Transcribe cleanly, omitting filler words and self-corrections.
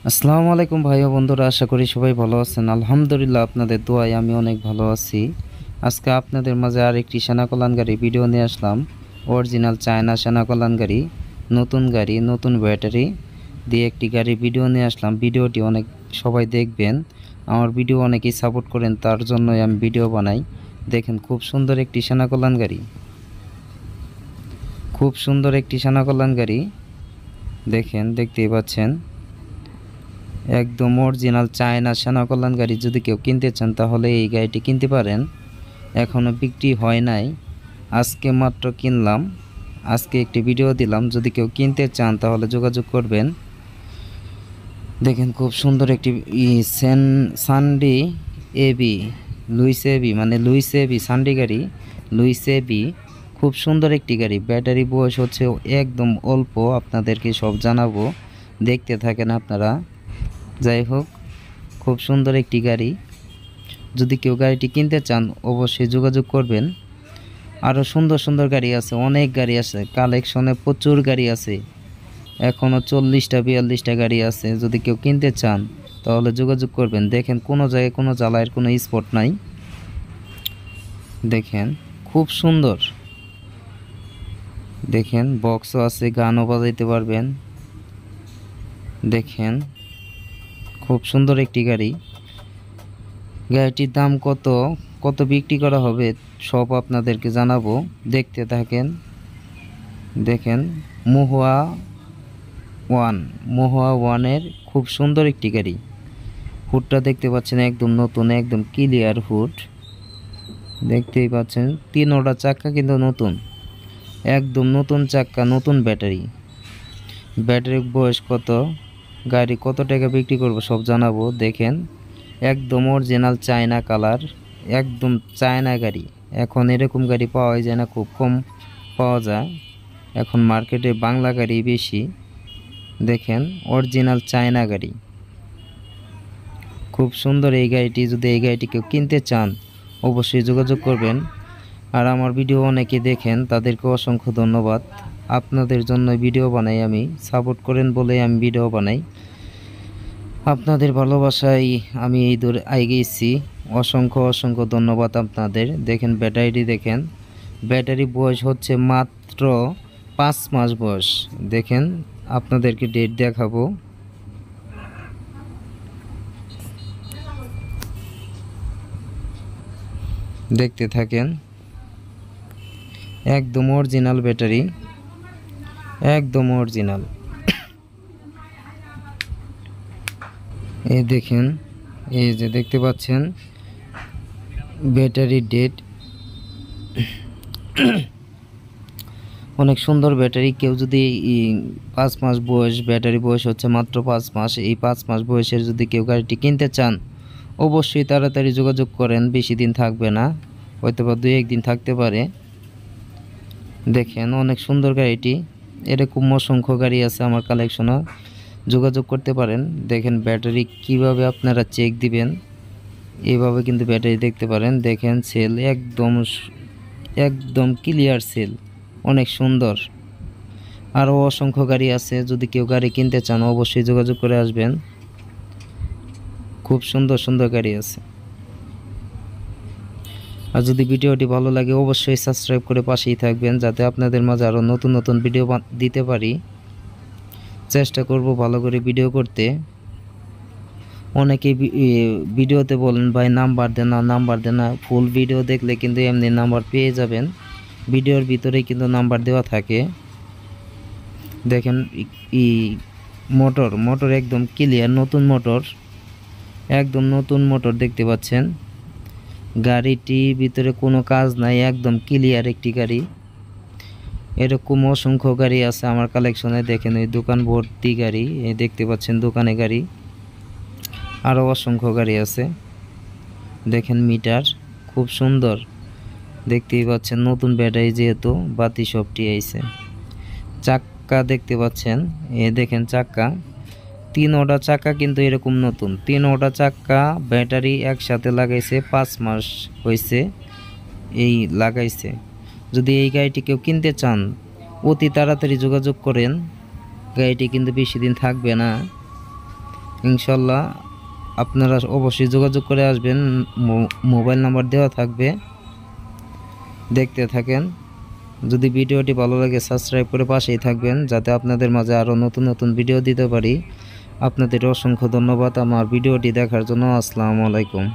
আসসালামু আলাইকুম ভাই ও বন্ধুরা, আশা করি সবাই ভালো আছেন। আলহামদুলিল্লাহ, আপনাদের দোয়ায় আমি অনেক ভালো আছি। আজকে আপনাদের মাঝে আরেকটি সেনা কল্যাণ গাড়ি ভিডিও নিয়ে আসলাম। অরিজিনাল চায়না সেনা কল্যাণ গাড়ি, নতুন ব্যাটারি দিয়ে একটি গাড়ি ভিডিও নিয়ে আসলাম। ভিডিওটি অনেক সবাই দেখবেন, আমার ভিডিও অনেকেই সাপোর্ট করেন, তার জন্যই আমি ভিডিও বানাই। দেখেন, খুব সুন্দর একটি সেনা কল্যাণ গাড়ি, দেখেন, দেখতেই পাচ্ছেন। একদম অরিজিনাল চায়না সেনা কল্যাণ গাড়ি যদি কেউ কিনতে চান তাহলে এই গাড়িটি কিনতে পারেন। এখনও বিক্রি হয় নাই, আজকে মাত্র কিনলাম, আজকে একটি ভিডিও দিলাম। যদি কেউ কিনতে চান তাহলে যোগাযোগ করবেন। দেখেন, খুব সুন্দর একটি সানডি এবি, লুইস এবি সানডি গাড়ি, লুইস এবি। খুব সুন্দর একটি গাড়ি। ব্যাটারি বয়স হচ্ছে একদম অল্প, আপনাদেরকে সব জানাবো, দেখতে থাকেন আপনারা। যাই হোক, খুব সুন্দর একটি গাড়ি। যদি কেউ গাড়িটি কিনতে চান অবশ্যই যোগাযোগ করবেন। আরও সুন্দর সুন্দর গাড়ি আছে, অনেক গাড়ি আছে, কালেকশনে প্রচুর গাড়ি আছে। এখনও 40টা 42টা গাড়ি আছে। যদি কেউ কিনতে চান তাহলে যোগাযোগ করবেন। দেখেন, কোনো জায়গায় কোনো জ্বালায়ের কোনো স্পট নাই। দেখেন, খুব সুন্দর। দেখেন, বক্সও আছে, গানও বাজাইতে পারবেন। দেখেন, খুব সুন্দর একটি গাড়ি। গাড়িটির দাম কত বিক্রি করা হবে সব আপনাদেরকে জানাবো, দেখতে থাকেন। দেখেন, মহুয়া ওয়ানের খুব সুন্দর একটি গাড়ি। হুডটা দেখতে পাচ্ছেন, একদম নতুন, একদম ক্লিয়ার হুড। দেখতেই পাচ্ছেন, 3টা চাক্কা কিন্তু নতুন, একদম নতুন চাক্কা, নতুন ব্যাটারির বয়স কত, গাড়ি কত টাকা বিক্রি করবো সব জানাবো। দেখেন, একদম অরিজিনাল চায়না কালার, একদম চায়না গাড়ি। এখন এরকম গাড়ি পাওয়া যায় না, খুব কম পাওয়া যায়। এখন মার্কেটে বাংলা গাড়ি বেশি। দেখেন, অরিজিনাল চায়না গাড়ি, খুব সুন্দর এই গাড়িটি। যদি এই গাড়িটি কেউ কিনতে চান অবশ্যই যোগাযোগ করবেন। আর আমার ভিডিও অনেকে দেখেন, তাদেরকে অসংখ্য ধন্যবাদ। আপনাদের জন্য ভিডিও বানাই, আমি সাপোর্ট করেন বলে আমি ভিডিও বানাই। আপনাদের ভালোবাসায় আমি এই দূর এগিয়েছি। অসংখ্য ধন্যবাদ আপনাদের। দেখেন, দেখেন, ব্যাটারি বয়স হচ্ছে মাত্র 5 মাস বয়স। দেখেন, আপনাদেরকে ডেট দেখাবো। দেখতে থাকেন, একদম অরিজিনাল ব্যাটারি, একদম অরিজিনাল। এই দেখেন, এই যে দেখতে পাচ্ছেন ব্যাটারি ডেট, অনেক সুন্দর ব্যাটারি। কেউ যদি 5 মাস বয়স, ব্যাটারি বয়স হচ্ছে মাত্র 5 মাস, এই 5 মাস বয়সের যদি কেউ গাড়িটি কিনতে চান অবশ্যই তাড়াতাড়ি যোগাযোগ করেন। বেশি দিন থাকবে না, হয়তো বা 2-1 দিন থাকতে পারে। দেখেন, অনেক সুন্দর গাড়িটি। এরকম অসংখ্য গাড়ি আছে আমার কালেকশনে, যোগাযোগ করতে পারেন। দেখেন, ব্যাটারি কিভাবে আপনারা চেক দিবেন, এইভাবে কিন্তু ব্যাটারি দেখতে পারেন। দেখেন, সেল একদম ক্লিয়ার সেল, অনেক সুন্দর। আরও অসংখ্য গাড়ি আছে, যদি কেউ গাড়ি কিনতে চান অবশ্যই যোগাযোগ করে আসবেন। খুব সুন্দর সুন্দর গাড়ি আছে। আর যদি ভিডিওটি ভালো লাগে অবশ্যই সাবস্ক্রাইব করে পাশেই থাকবেন, যাতে আপনাদের মাঝে আরও নতুন নতুন ভিডিও দিতে পারি। চেষ্টা করব ভালো করে ভিডিও করতে। অনেকেই ভিডিওতে বলেন ভাই নাম্বার দেন না। ফুল ভিডিও দেখলে কিন্তু এমনি নাম্বার পেয়ে যাবেন, ভিডিওর ভিতরেই কিন্তু নাম্বার দেওয়া থাকে। দেখেন, মোটর একদম ক্লিয়ার, নতুন মোটর, একদম নতুন মোটর দেখতে পাচ্ছেন। গাড়িটির ভিতরে কোনো কাজ নাই, একদম ক্লিয়ার একটি গাড়ি। এরকম অসংখ্য গাড়ি আছে আমার কালেকশনে। দেখেন, ওই দোকান ভর্তি গাড়ি, এই দেখতে পাচ্ছেন দোকানে গাড়ি, আরও অসংখ্য গাড়ি আছে। দেখেন, মিটার খুব সুন্দর, দেখতেই পাচ্ছেন। নতুন ব্যাটারি যেহেতু, বাতি সবটি আইছে। চাক্কা দেখতে পাচ্ছেন, দেখেন চাক্কা, 3টা চাক্কা কিন্তু এরকম নতুন, 3টা চাক্কা। ব্যাটারি একসাথে লাগাইছে, 5 মাস হয়েছে এই লাগাইছে। যদি এই গাড়িটি কেউ কিনতে চান অতি তাড়াতাড়ি যোগাযোগ করেন, গাড়িটি কিন্তু বেশি দিন থাকবে না। ইনশাল্লাহ আপনারা অবশ্যই যোগাযোগ করে আসবেন, মোবাইল নাম্বার দেওয়া থাকবে। দেখতে থাকেন। যদি ভিডিওটি ভালো লাগে সাবস্ক্রাইব করে পাশেই থাকবেন, যাতে আপনাদের মাঝে আরও নতুন নতুন ভিডিও দিতে পারি। আপনাদের অসংখ্য ধন্যবাদ আমার ভিডিওটি দেখার জন্য। আসসালামু আলাইকুম।